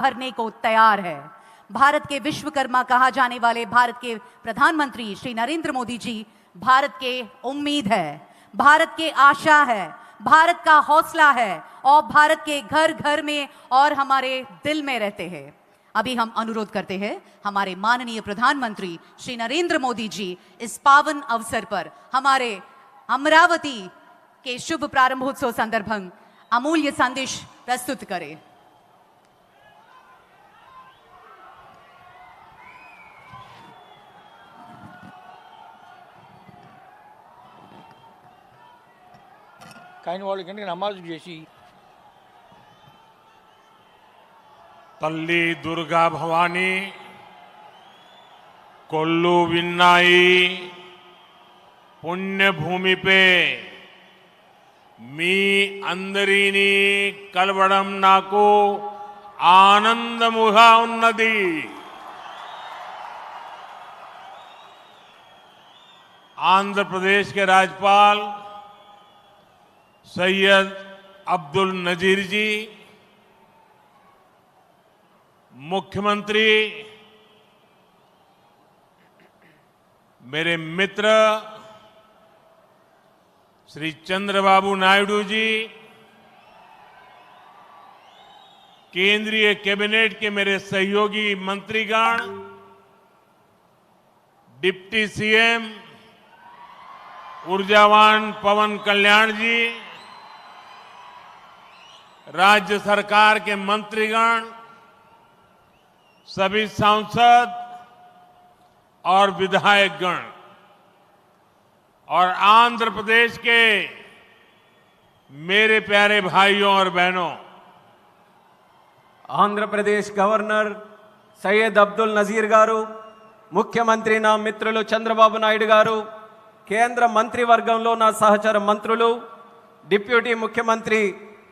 भरने को तैयार है। भारत के विश्वकर्मा कहा जाने वाले भारत के प्रधानमंत्री श्री नरेंद्र मोदी जी भारत के उम्मीद है, भारत के आशा है, भारत का हौसला है और भारत के घर घर में और हमारे दिल में रहते हैं। अभी हम अनुरोध करते हैं हमारे माननीय प्रधानमंत्री श्री नरेंद्र मोदी जी इस पावन अवसर पर हमारे अमरावती के शुभ प्रारंभोत्सव संदर्भं अमूल्य संदेश प्रस्तुत करें। కాని వాళ్ళకంటే నమాజ్ చేసి तल्ली दुर्गा भवानी कोल्लू विन्नाई पुण्य भूमि पे मी अंदरीनी कलवड़म नाको आनंदमुहा उन्नति आंध्र प्रदेश के राज्यपाल सैयद अब्दुल नजीर जी, मुख्यमंत्री मेरे मित्र श्री चंद्रबाबू नायडू जी, केंद्रीय कैबिनेट के मेरे सहयोगी मंत्रीगण, डिप्टी सीएम ऊर्जावान पवन कल्याण जी, राज्य सरकार के मंत्रीगण, सभी सांसद और विधायकगण और आंध्र प्रदेश के मेरे प्यारे भाइयों और बहनों, आंध्र प्रदेश गवर्नर सैयद अब्दुल नजीर गारू, मुख्यमंत्री ना मित्रुलु चंद्रबाबु नायडू गारू, केंद्र मंत्रिवर्गंलो ना सहचर मंत्रुलु, डिप्यूटी मुख्यमंत्री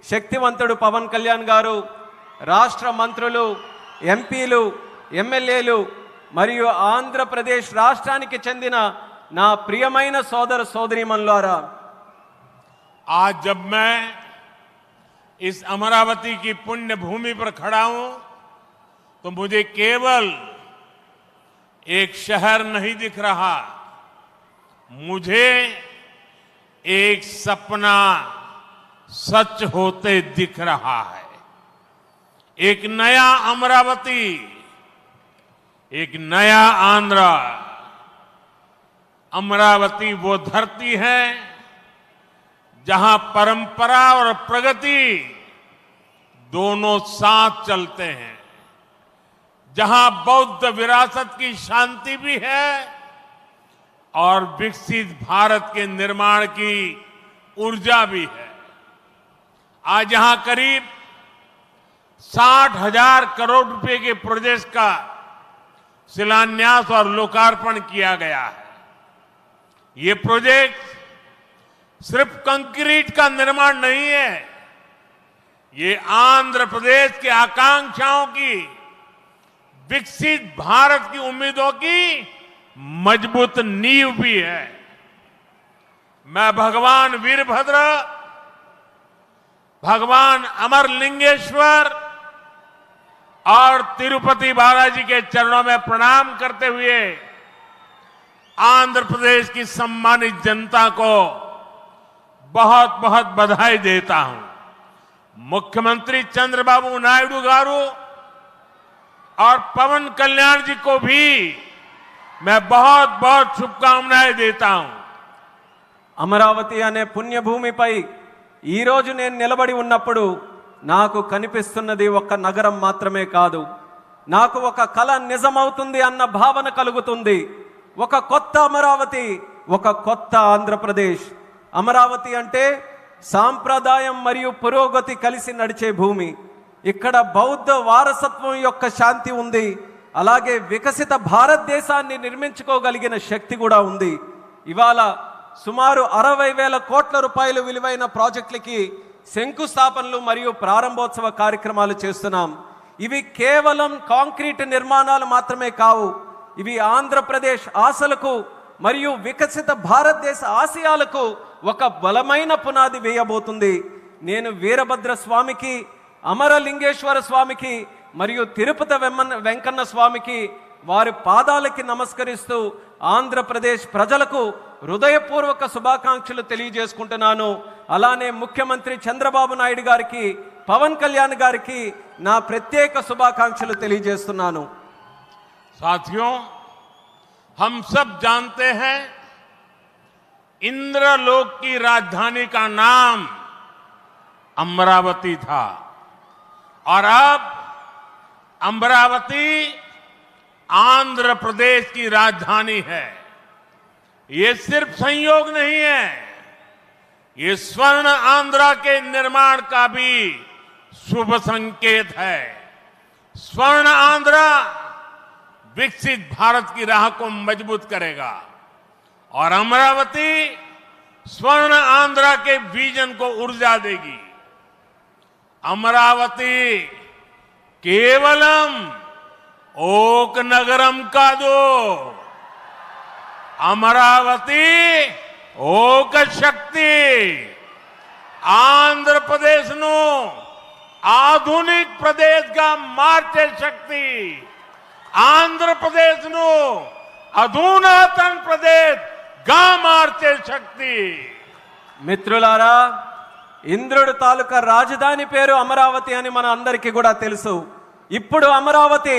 शक्तिवंतुडु पवन कल्याण गारू, राष्ट्र मंत्रुलु, ఎంపీలు, ఎమ్మెల్యేలు మరియు ఆంధ్రప్రదేశ్ రాష్ట్రానికి చెందిన నా ప్రియమైన సోదర సోదరీమణులారా, आज जब मैं इस अमरावती की पुण्य भूमि पर खड़ा हूं तो मुझे केवल एक शहर नहीं दिख रहा, मुझे एक सपना सच होते दिख रहा है। एक नया अमरावती, एक नया आंध्र। अमरावती वो धरती है जहां परंपरा और प्रगति दोनों साथ चलते हैं, जहां बौद्ध विरासत की शांति भी है और विकसित भारत के निर्माण की ऊर्जा भी है। आज यहां करीब 60,000 करोड़ रुपए के प्रोजेक्ट का शिलान्यास और लोकार्पण किया गया है। ये प्रोजेक्ट सिर्फ कंक्रीट का निर्माण नहीं है, ये आंध्र प्रदेश के आकांक्षाओं की, विकसित भारत की उम्मीदों की मजबूत नींव भी है। मैं भगवान वीरभद्र, भगवान अमरलिंगेश्वर और तिरुपति बालाजी के चरणों में प्रणाम करते हुए आंध्र प्रदेश की सम्मानित जनता को बहुत बहुत बधाई देता हूं। मुख्यमंत्री चंद्रबाबू नायडू गारू और पवन कल्याण जी को भी मैं बहुत बहुत शुभकामनाएं देता हूं। అమరావతి అనే పుణ్యభూమిపై ఈ రోజు నేను నిలబడి ఉన్నప్పుడు నాకు కనిపిస్తున్నది ఒక నగరం మాత్రమే కాదు, నాకు ఒక కల నిజమవుతుంది అన్న భావన కలుగుతుంది। ఒక కొత్త అమరావతి, ఒక కొత్త ఆంధ్రప్రదేశ్। అమరావతి అంటే సాంప్రదాయం మరియు పురోగతి కలిసి నడిచే భూమి। ఇక్కడ బౌద్ధ వారసత్వం యొక్క శాంతి ఉంది, అలాగే వికసిత భారతదేశాన్ని నిర్మించుకోగలిగిన శక్తి కూడా ఉంది। ఇవాళ సుమారు 60,000 కోట్ల రూపాయలు విలువైన ప్రాజెక్టులకి శంకుస్థాపనలు మరియు ప్రారంభోత్సవ కార్యక్రమాలు చేస్తున్నాం। ఇవి కేవలం కాంక్రీట్ నిర్మాణాలు మాత్రమే కావు, ఇవి ఆంధ్రప్రదేశ్ ఆశలకు మరియు వికసిత భారతదేశ ఆశయాలకు ఒక బలమైన పునాది వేయబోతుంది। నేను వీరభద్ర స్వామికి, అమరలింగేశ్వర స్వామికి మరియు తిరుపతి వెంకన్న స్వామికి వారి పాదాలకి నమస్కరిస్తూ ఆంధ్రప్రదేశ్ ప్రజలకు హృదయపూర్వక శుభాకాంక్షలు తెలియజేసుకుంటున్నాను. అలానే ముఖ్యమంత్రి చంద్రబాబు నాయుడు గారికి, పవన్ కళ్యాణ్ గారికి నా ప్రత్యేక శుభాకాంక్షలు తెలియజేస్తున్నాను. साथियों, हम सब जानते हैं इंद्रलोक की राजधानी का नाम अमरावती था और अब अमरावती आंध्र प्रदेश की राजधानी है। ये सिर्फ संयोग नहीं है, ये स्वर्ण आंध्रा के निर्माण का भी शुभ संकेत है। स्वर्ण आंध्रा विकसित भारत की राह को मजबूत करेगा और अमरावती स्वर्ण आंध्रा के विजन को ऊर्जा देगी। अमरावती केवलम ओक नगरम का दो, अमरावती ओक शक्ति आंध्र प्रदेश नो आधुनिक प्रदेश का मार्चे शक्ति आंध्र प्रदेश नो अधुनातन प्रदेश गा मार्चे शक्ति। మిత్రులారా, ఇంద్రుడి తాలూకా రాజధాని పేరు అమరావతి అని మన అందరికీ కూడా తెలుసు. ఇప్పుడు అమరావతి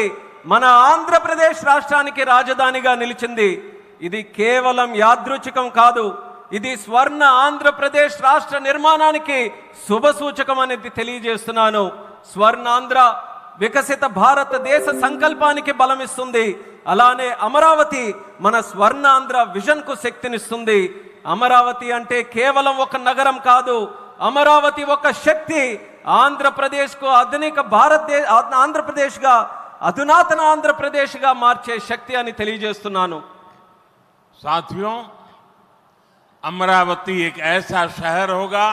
మన ఆంధ్రప్రదేశ్ రాష్ట్రానికి రాజధానిగా నిలిచింది. ఇది కేవలం యాదృచ్ఛికం కాదు, ఇది స్వర్ణ ఆంధ్రప్రదేశ్ రాష్ట్ర నిర్మాణానికి శుభ సూచకం అనేది తెలియజేస్తున్నాను. స్వర్ణాంధ్ర వికసిత భారతదేశ సంకల్పానికి బలమిస్తుంది. అలానే అమరావతి మన స్వర్ణాంధ్ర విజన్ కు శక్తినిస్తుంది. అమరావతి అంటే కేవలం ఒక నగరం కాదు, అమరావతి ఒక శక్తి. ఆంధ్రప్రదేశ్ కు ఆధునిక ఆంధ్రప్రదేశ్ గా అధునాతన ఆంధ్రప్రదేశ్ గా మార్చే శక్తి అని తెలియజేస్తున్నాను. साथियों, अमरावती एक ऐसा शहर होगा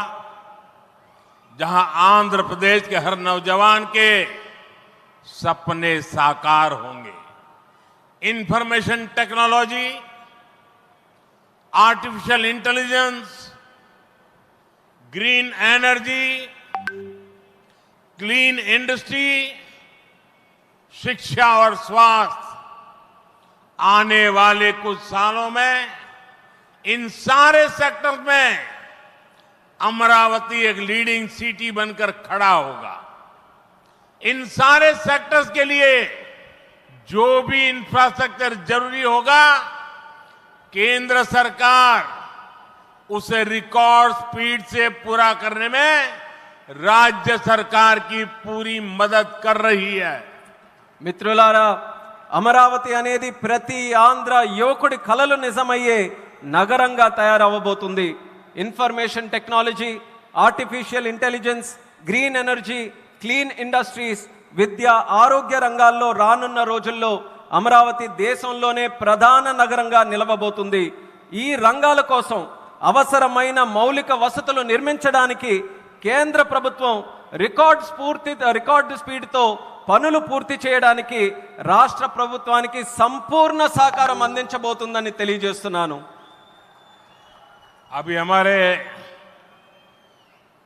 जहां आंध्र प्रदेश के हर नौजवान के सपने साकार होंगे। Information technology, artificial intelligence, green energy, clean industry, शिक्षा और स्वास्थ्य, आने वाले कुछ सालों में इन सारे सेक्टर्स में अमरावती एक लीडिंग सिटी बनकर खड़ा होगा। इन सारे सेक्टर्स के लिए जो भी इंफ्रास्ट्रक्चर जरूरी होगा, केंद्र सरकार उसे रिकॉर्ड स्पीड से पूरा करने में राज्य सरकार की पूरी मदद कर रही है। మిత్రులారా, అమరావతి అనేది ప్రతి ఆంధ్ర యువకుడి కలలు నిజమయ్యే నగరంగా తయారవబోతుంది. Information technology, artificial intelligence, green energy, clean industries, విద్య, ఆరోగ్య రంగాల్లో రానున్న రోజుల్లో అమరావతి దేశంలోనే ప్రధాన నగరంగా నిలవబోతుంది. ఈ రంగాల కోసం అవసరమైన మౌలిక వసతులు నిర్మించడానికి కేంద్ర ప్రభుత్వం రికార్డ్ స్పీడ్తో పనులు పూర్తి చేయడానికి రాష్ట్ర ప్రభుత్వానికి సంపూర్ణ సహకారం అందించబోతుందని తెలియజేస్తున్నాను. अभी हमारे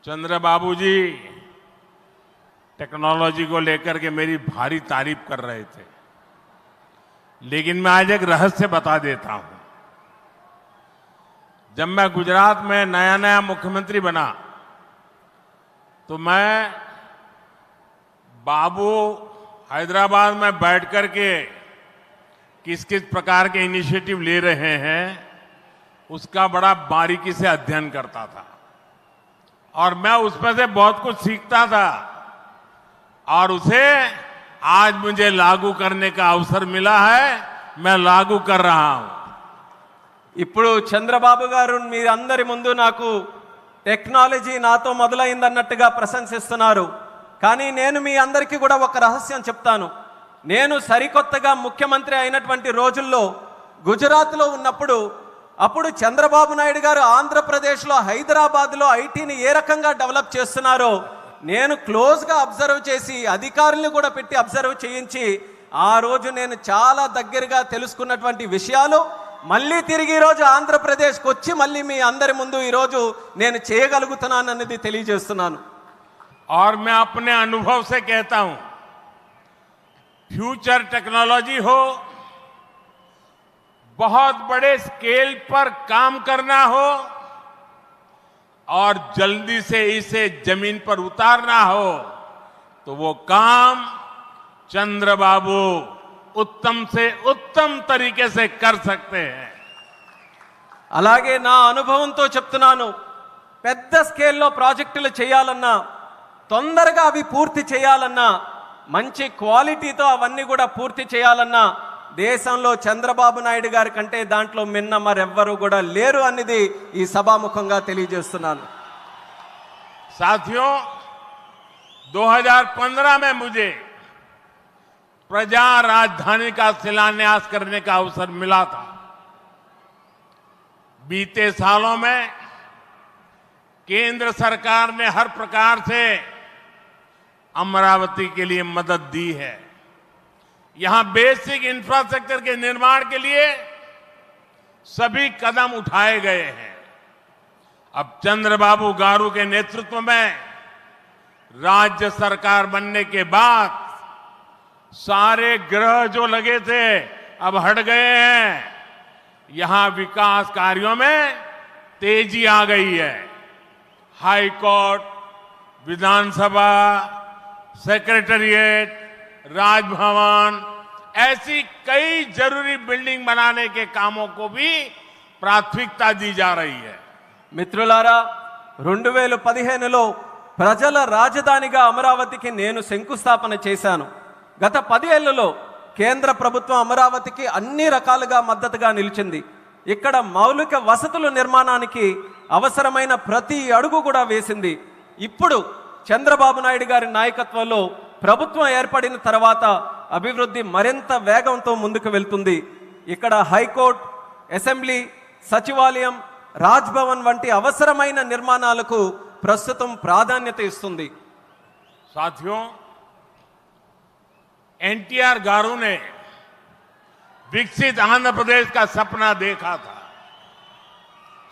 चंद्रबाबू जी टेक्नोलॉजी को लेकर के मेरी भारी तारीफ कर रहे थे, लेकिन मैं आज एक रहस्य बता देता हूं। जब मैं गुजरात में नया मुख्यमंत्री बना तो मैं बाबू हैदराबाद में बैठ कर के किस किस प्रकार के इनिशिएटिव ले रहे हैं उसका बड़ा बारीकी से अध्ययन करता था और मैं उसमें से बहुत कुछ सीखता था और उसे आज मुझे लागू करने का अवसर मिला है, मैं लागू कर रहा हूं। ఇప్పుడు చంద్రబాబు గారు మీరందరి ముందు నాకు టెక్నాలజీ నాతో మొదలైందన్నట్టుగా ప్రశంసిస్తున్నారు. కానీ నేను మీ అందరికీ కూడా ఒక రహస్యం చెప్తాను. నేను సరికొత్తగా ముఖ్యమంత్రి అయినటువంటి రోజుల్లో గుజరాత్లో ఉన్నప్పుడు అప్పుడు చంద్రబాబు నాయుడు గారు ఆంధ్రప్రదేశ్లో హైదరాబాద్లో ఐటీని ఏ రకంగా డెవలప్ చేస్తున్నారో నేను క్లోజ్గా అబ్జర్వ్ చేసి అధికారులను కూడా పెట్టి అబ్జర్వ్ చేయించి ఆ రోజు నేను చాలా దగ్గరగా తెలుసుకున్నటువంటి విషయాలు మళ్ళీ తిరిగి ఈ రోజు ఆంధ్రప్రదేశ్కి వచ్చి మళ్ళీ మీ అందరి ముందు ఈ రోజు నేను చేయగలుగుతున్నానన్నది తెలియజేస్తున్నాను. और मैं अपने अनुभव से कहता हूं, फ्यूचर टेक्नोलॉजी हो, बहुत बड़े स्केल पर काम करना हो और जल्दी से इसे जमीन पर उतारना हो, तो वो काम चंद्रबाबू उत्तम से उत्तम तरीके से कर सकते हैं। అలాగే నా అనుభవంతో చెప్తున్నాను, పెద్ద స్కేల్లో ప్రాజెక్టులు చేయాలన్నా, తొందరగా అవి పూర్తి చేయాలన్నా, మంచి క్వాలిటీతో అవన్నీ కూడా పూర్తి చేయాలన్నా దేశంలో చంద్రబాబు నాయుడు గారి కంటే దాంట్లో మిన్న మరెవ్వరూ కూడా లేరు అనేది ఈ సభాముఖంగా తెలియజేస్తున్నాను। साथियों, 2015 में मुझे प्रजा राजधानी का शिलान्यास करने का अवसर मिला था। बीते सालों में केंद्र सरकार ने हर प्रकार से अमरावती के लिए मदद दी है। यहां बेसिक इंफ्रास्ट्रक्चर के निर्माण के लिए सभी कदम उठाए गए हैं। अब चंद्रबाबू गारू के नेतृत्व में राज्य सरकार बनने के बाद सारे ग्रह जो लगे थे अब हट गए हैं। यहां विकास कार्यों में तेजी आ गई है। हाई कोर्ट, विधानसभा, सेक्रेटेरिएट, राजभवन, ऐसी कई जरूरी बिल्डिंग बनाने के कामों को भी प्राथमिकता दी जा रही है। మిత్రులారా, 2015లో ప్రజల రాజధానిగా అమరావతికి నేను శంకుస్థాపన చేశాను। గత 10 ఏళ్లలో కేంద్ర ప్రభుత్వం అమరావతికి అన్ని రకాలుగా మద్దతుగా నిలిచింది। ఇక్కడ మౌలిక వసతుల నిర్మాణానికి అవసరమైన ప్రతి అడుగు కూడా వేసింది। ఇప్పుడు చంద్రబాబు నాయుడు గారి నాయకత్వంలో ప్రభుత్వం ఏర్పడిన తర్వాత అభివృద్ధి మరింత వేగంతో ముందుకు వెళ్తుంది। ఇక్కడ హైకోర్టు, అసెంబ్లీ, సచివాలయం, రాజ్భవన్ వంటి అవసరమైన నిర్మాణాలకు ప్రస్తుతం ప్రాధాన్యత ఇస్తుంది। साथियों, एनटीआर गारू ने विकसित आंध्र प्रदेश का सपना देखा था।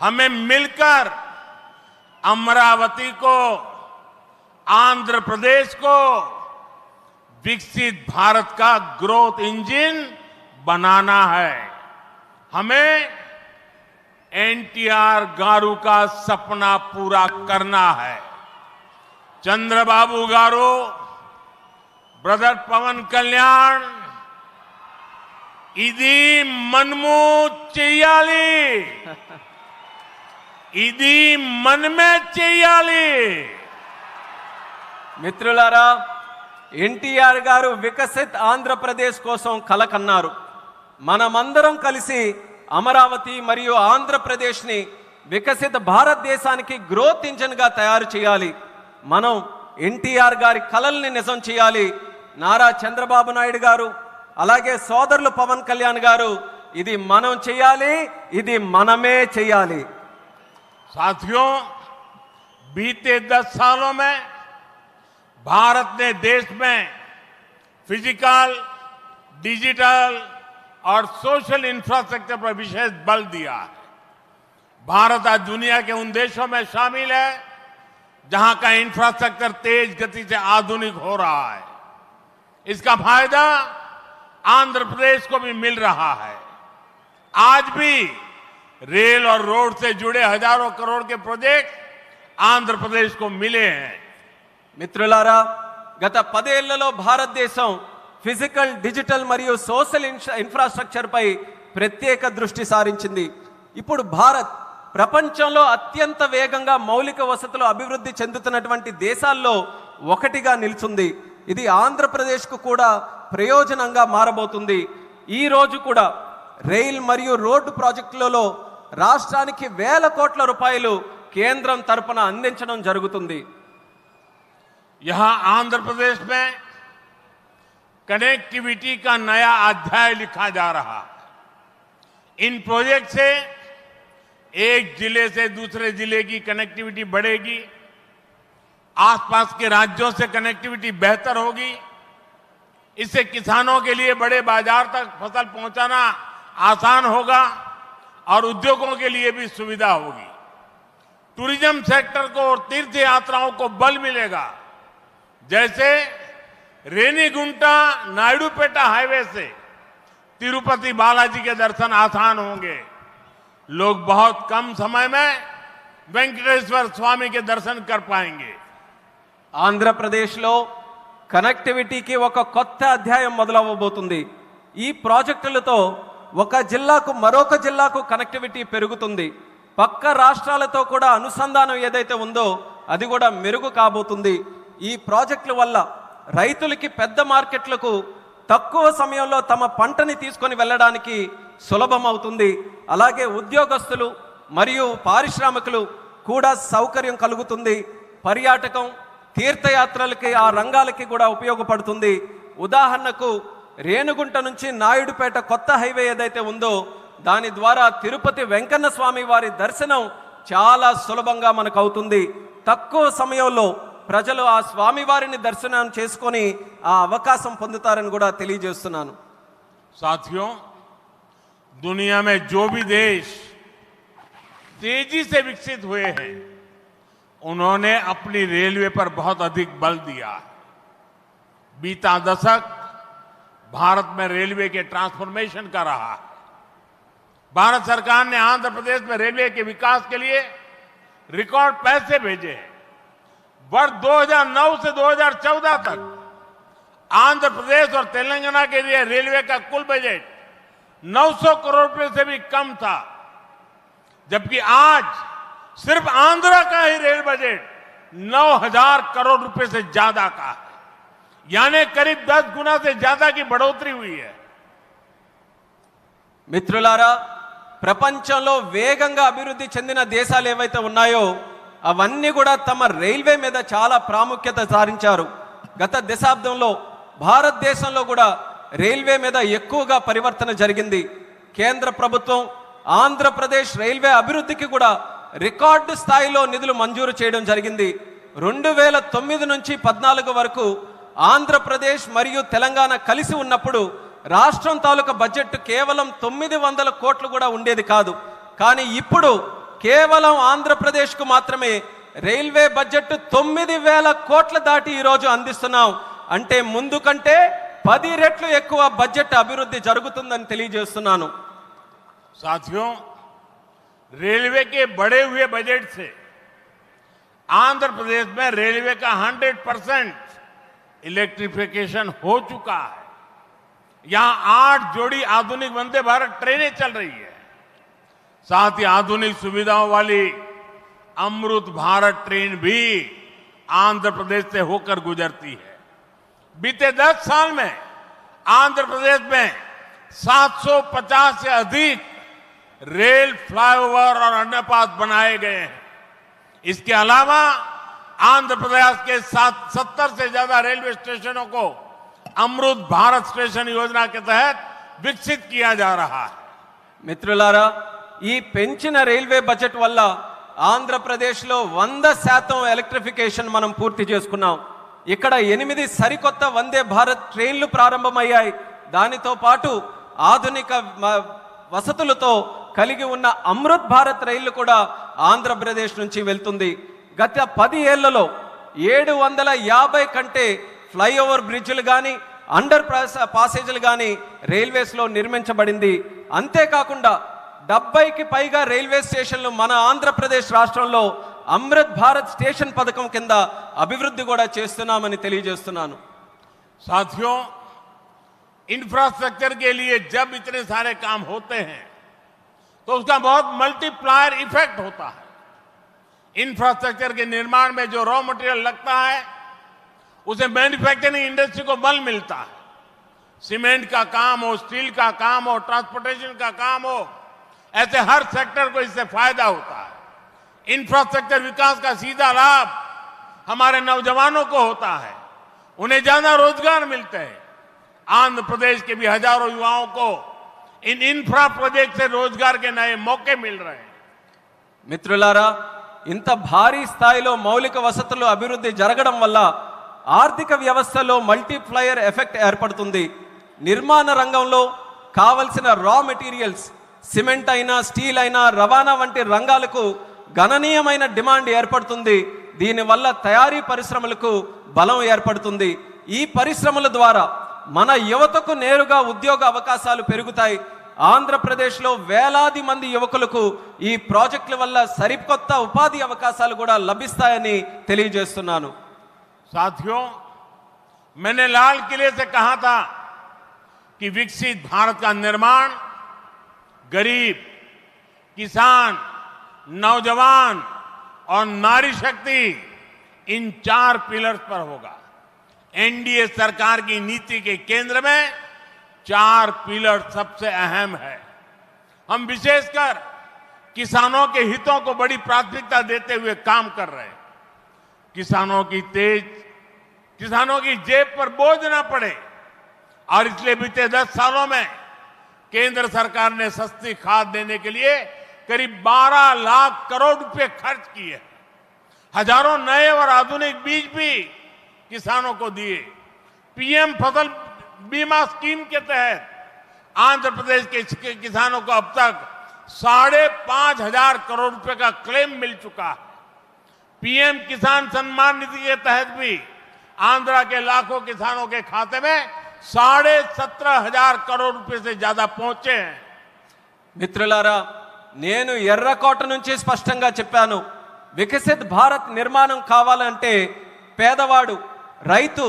हमें मिलकर अमरावती को, आंध्र प्रदेश को विकसित भारत का ग्रोथ इंजन बनाना है। हमें एनटीआर गारू का सपना पूरा करना है। चंद्रबाबू गारू, ब्रदर पवन कल्याण, इदी मनमू చెయ్యాలి, ఇది మనమే చెయ్యాలి। మిత్రులారా, ఎన్టీఆర్ గారు వికసిత్ ఆంధ్రప్రదేశ్ కోసం కల కన్నారు। మనమందరం కలిసి అమరావతి మరియు ఆంధ్రప్రదేశ్ని వికసిత భారతదేశానికి గ్రోత్ ఇంజిన్గా తయారు చేయాలి। మనం ఎన్టీఆర్ గారి కలల్ని నిజం చేయాలి। నారా చంద్రబాబు నాయుడు గారు, అలాగే సోదరులు పవన్ కళ్యాణ్ గారు, ఇది మనం చేయాలి, ఇది మనమే చేయాలి। साथियों, बीते 10 सालों में भारत ने देश में फिजिकल, डिजिटल और सोशल इंफ्रास्ट्रक्चर पर विशेष बल दिया है। भारत आज दुनिया के उन देशों में शामिल है जहां का इंफ्रास्ट्रक्चर तेज गति से आधुनिक हो रहा है। इसका फायदा आंध्र प्रदेश को भी मिल रहा है। आज भी रेल और रोड से जुड़े हजारों करोड़ के प्रोजेक्ट आंध्र प्रदेश को मिले हैं। మిత్రులారా, గత 10 ఏళ్లలో భారతదేశం ఫిజికల్, డిజిటల్ మరియు సోషల్ ఇన్ఫ్రాస్ట్రక్చర్ పై ప్రత్యేక దృష్టి సారించింది। ఇప్పుడు భారత్ ప్రపంచంలో అత్యంత వేగంగా మౌలిక వసతులు అభివృద్ధి చెందుతున్నటువంటి దేశాల్లో ఒకటిగా నిలుచుంది। ఇది ఆంధ్రప్రదేశ్కు కూడా ప్రయోజనంగా మారబోతుంది। ఈ రోజు కూడా రైల్ మరియు రోడ్డు ప్రాజెక్టులలో రాష్ట్రానికి వేల కోట్ల రూపాయలు కేంద్రం తరపున అందించడం జరుగుతుంది। यहां आंध्र प्रदेश में कनेक्टिविटी का नया अध्याय लिखा जा रहा है। इन प्रोजेक्ट से एक जिले से दूसरे जिले की कनेक्टिविटी बढ़ेगी, आसपास के राज्यों से कनेक्टिविटी बेहतर होगी। इससे किसानों के लिए बड़े बाजार तक फसल पहुंचाना आसान होगा और उद्योगों के लिए भी सुविधा होगी। टूरिज्म सेक्टर को और तीर्थ यात्राओं को बल मिलेगा। जैसे रेनीगुंटा नायडूपेटा हाईवे से तिरुपति बालाजी के दर्शन आसान होंगे। लोग बहुत कम समय में వెంకటేశ్వర స్వామి के दर्शन कर पाएंगे। ఆంధ్రప్రదేశ్లో కనెక్టివిటీకి ఒక కొత్త అధ్యాయం మొదలవబోతుంది. ఈ ప్రాజెక్టులతో ఒక జిల్లాకు మరొక జిల్లాకు కనెక్టివిటీ పెరుగుతుంది. పక్క రాష్ట్రాలతో కూడా అనుసంధానం ఏదైతే ఉందో అది కూడా మెరుగు కాబోతుంది. ఈ ప్రాజెక్టుల వల్ల రైతులకి పెద్ద మార్కెట్లకు తక్కువ సమయంలో తమ పంటని తీసుకొని వెళ్ళడానికి సులభం అవుతుంది. అలాగే ఉద్యోగస్తులు మరియు పారిశ్రామికులు కూడా సౌకర్యం కలుగుతుంది. పర్యాటకం, తీర్థయాత్రలకి ఆ రంగాలకి కూడా ఉపయోగపడుతుంది. ఉదాహరణకు రేణుగుంట నుంచి నాయుడుపేట కొత్త హైవే ఏదైతే ఉందో దాని ద్వారా తిరుపతి వెంకన్న స్వామి వారి దర్శనం చాలా సులభంగా మనకు అవుతుంది. తక్కువ సమయంలో ప్రజలు ఆ స్వామి వారిని దర్శనం చేసుకొని ఆ అవకాశం పొందుతారని కూడా తెలియజేస్తున్నాను. साथियों, दुनिया में जो भी देश तेजी से विकसित हुए हैं उन्होंने अपनी रेलवे पर बहुत अधिक बल दिया। बीता दशक भारत में रेलवे के ट्रांसफॉर्मेशन का रहा। भारत सरकार ने आंध्र प्रदेश में रेलवे के विकास के लिए रिकॉर्ड पैसे भेजे हैं। वर्ष 2009 से 2014 तक आंध्र प्रदेश और तेलंगाना के लिए रेलवे का कुल बजट 900 करोड़ रुपए से भी कम था, जबकि आज सिर्फ आंध्र का ही रेल बजट 9000 करोड़ रुपए से ज्यादा का है, यानी करीब 10 गुना से ज्यादा की बढ़ोतरी हुई है। మిత్రులారా, ప్రపంచంలో వేగంగా అభివృద్ధి చెందిన దేశాలు ఏవైతే ఉన్నాయో అవన్నీ కూడా తమ రైల్వే మీద చాలా ప్రాముఖ్యత సారించారు. గత దశాబ్దంలో భారతదేశంలో కూడా రైల్వే మీద ఎక్కువగా పరివర్తన జరిగింది. కేంద్ర ప్రభుత్వం ఆంధ్రప్రదేశ్ రైల్వే అభివృద్ధికి కూడా రికార్డు స్థాయిలో నిధులు మంజూరు చేయడం జరిగింది. 2009 నుంచి 14 వరకు ఆంధ్రప్రదేశ్ మరియు తెలంగాణ కలిసి ఉన్నప్పుడు రాష్ట్రం తాలూకా బడ్జెట్ కేవలం 900 కోట్లు కూడా ఉండేది కాదు. కానీ ఇప్పుడు కేవలం ఆంధ్రప్రదేశ్కు మాత్రమే రైల్వే బడ్జెట్ 9000 కోట్లు దాటి ఈరోజు అందిస్తున్నాం. అంటే ముందు కంటే 10 రెట్లు ఎక్కువ బడ్జెట్ అభివృద్ధి జరుగుతుందని తెలియజేస్తున్నాను. साथियों, रेलवे के बढ़े हुए बजट से आंध्र प्रदेश में रेलवे का 100% इलेक्ट्रिफिकेशन हो चुका है। यहां 8 जोड़ी आधुनिक वंदे भारत ट्रेनें चल रही है। साथ ही आधुनिक सुविधाओं वाली अमृत भारत ट्रेन भी आंध्र प्रदेश से होकर गुजरती है। बीते 10 साल में आंध्र प्रदेश में 750 से अधिक रेल फ्लाईओवर और अंडरपास बनाए गए हैं। इसके अलावा आंध्र प्रदेश के 70 से ज्यादा रेलवे स्टेशनों को अमृत भारत स्टेशन योजना के तहत विकसित किया जा रहा है। మిత్రులారా, ఈ పెంచిన రైల్వే బడ్జెట్ వల్ల ఆంధ్రప్రదేశ్లో 100% ఎలక్ట్రిఫికేషన్ మనం పూర్తి చేసుకున్నాం. ఇక్కడ 8 సరికొత్త వందే భారత్ ట్రైన్లు ప్రారంభమయ్యాయి. దానితో పాటు ఆధునిక వసతులతో కలిగి ఉన్న అమృత్ భారత్ రైళ్లు కూడా ఆంధ్రప్రదేశ్ నుంచి వెళ్తుంది. గత 10 ఏళ్లలో 750 కంటే ఫ్లైఓవర్ బ్రిడ్జ్లు కానీ అండర్ పాసేజీలు కానీ రైల్వేస్లో నిర్మించబడింది. అంతేకాకుండా 70కి పైగా రైల్వే స్టేషన్లు మన ఆంధ్రప్రదేశ్ రాష్ట్రంలో అమృత్ భారత్ స్టేషన్ పథకం కింద అభివృద్ధి కూడా చేస్తున్నామని తెలియజేస్తున్నాను. साथियों, इंफ्रास्ट्रक्चर के लिए जब इतने सारे काम होते हैं तो उसका बहुत मल्टीप्लायर इफेक्ट होता है। इंफ्रास्ट्रक्चर के निर्माण में जो रॉ मटेरियल लगता है उसे मैन्युफैक्चरिंग इंडस्ट्री को बल मिलता है। सीमेंट का काम हो, स्टील का काम हो, ट्रांसपोर्टेशन का काम हो, ऐसे हर सेक्टर को इससे फायदा होता है। इंफ्रास्ट्रक्चर विकास का सीधा लाभ हमारे नौजवानों को होता है, उन्हें ज्यादा रोजगार मिलते हैं। आंध्र प्रदेश के भी हजारों युवाओं को इन इंफ्रा प्रोजेक्ट से रोजगार के नए मौके मिल रहे हैं। మిత్రులారా, ఇంత భారీ స్థాయిలో మౌలిక వసతులు అభివృద్ధి జరగడం వల్ల ఆర్థిక వ్యవస్థలో మల్టీప్లయర్ ఎఫెక్ట్ ఏర్పడుతుంది. నిర్మాణ రంగంలో కావలసిన రా మెటీరియల్స్ సిమెంట్ అయినా, స్టీల్ అయినా, రవాణా వంటి రంగాలకు గణనీయమైన డిమాండ్ ఏర్పడుతుంది. దీనివల్ల తయారీ పరిశ్రమలకు బలం ఏర్పడుతుంది. ఈ పరిశ్రమల ద్వారా మన యువతకు నేరుగా ఉద్యోగ అవకాశాలు పెరుగుతాయి. ఆంధ్రప్రదేశ్లో వేలాది మంది యువకులకు ఈ ప్రాజెక్టుల వల్ల సరికొత్త ఉపాధి అవకాశాలు కూడా లభిస్తాయని తెలియజేస్తున్నాను. साथियों, मैंने लाल किले से कहा था कि विकसित भारत का निर्माण गरीब, किसान, नौजवान और नारी शक्ति इन 4 पिलर्स पर होगा. एनडीए सरकार की नीति के केंद्र में 4 पिलर सबसे अहम है. हम विशेषकर किसानों के हितों को बड़ी प्राथमिकता देते हुए काम कर रहे हैं. किसानों की जेब पर बोझ ना पड़े, और इसलिए बीते 10 सालों में केंद्र सरकार ने सस्ती खाद देने के लिए करीब 12 लाख करोड़ रुपए खर्च किए. हजारों नए और आधुनिक बीज भी किसानों को दिए. पीएम फसल बीमा स्कीम के तहत आंध्र प्रदेश के किसानों को अब तक 5,500 करोड़ रुपए का क्लेम मिल चुका है. पीएम किसान सम्मान निधि के तहत भी आंध्र के लाखों किसानों के खाते में 17,500 करोड़ रुपए से ज्यादा पहुंचे हैं. మిత్రులారా, నేను ఎర్రకోట నుంచి స్పష్టంగా చెప్పాను, వికసిత్ భారత్ నిర్మాణం కావాలంటే పేదవాడు, రైతు,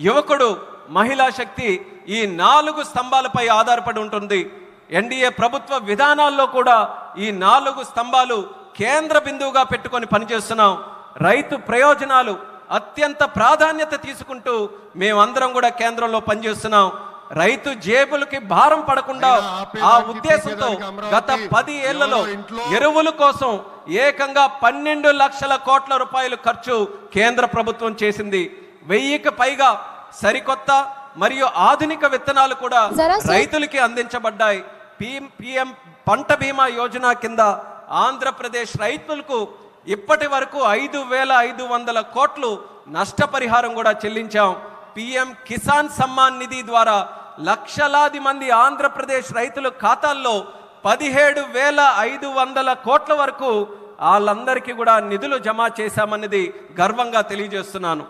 యువకుడు, మహిళా శక్తి ఈ 4 స్తంభాలపై ఆధారపడి ఉంటుంది. ఎన్డీఏ ప్రభుత్వ విధానాల్లో కూడా ఈ 4 స్తంభాలు కేంద్ర బిందువుగా పెట్టుకొని పనిచేస్తున్నాం. రైతు ప్రయోజనాలు అత్యంత ప్రాధాన్యత తీసుకుంటూ మేమందరం కూడా కేంద్రంలో పనిచేస్తున్నాం. రైతు జేబులకి భారం పడకుండా ఆ ఉద్దేశంతో గత 10 ఏళ్లలో ఎరువుల కోసం ఏకంగా 12 లక్షల కోట్ల రూపాయలు ఖర్చు కేంద్ర ప్రభుత్వం చేసింది. 1000కి పైగా సరికొత్త మరియు ఆధునిక విత్తనాలు కూడా రైతులకి అందించబడ్డాయి. పీఎం పంట బీమా యోజన కింద ఆంధ్రప్రదేశ్ రైతులకు ఇప్పటి వరకు 5,500 కోట్లు నష్టపరిహారం కూడా చెల్లించాం. పీఎం కిసాన్ సమ్మాన్ నిధి ద్వారా లక్షలాది మంది ఆంధ్రప్రదేశ్ రైతుల ఖాతాల్లో 17,500 కోట్ల వరకు వాళ్ళందరికీ కూడా నిధులు జమ చేశామన్నది గర్వంగా తెలియజేస్తున్నాను.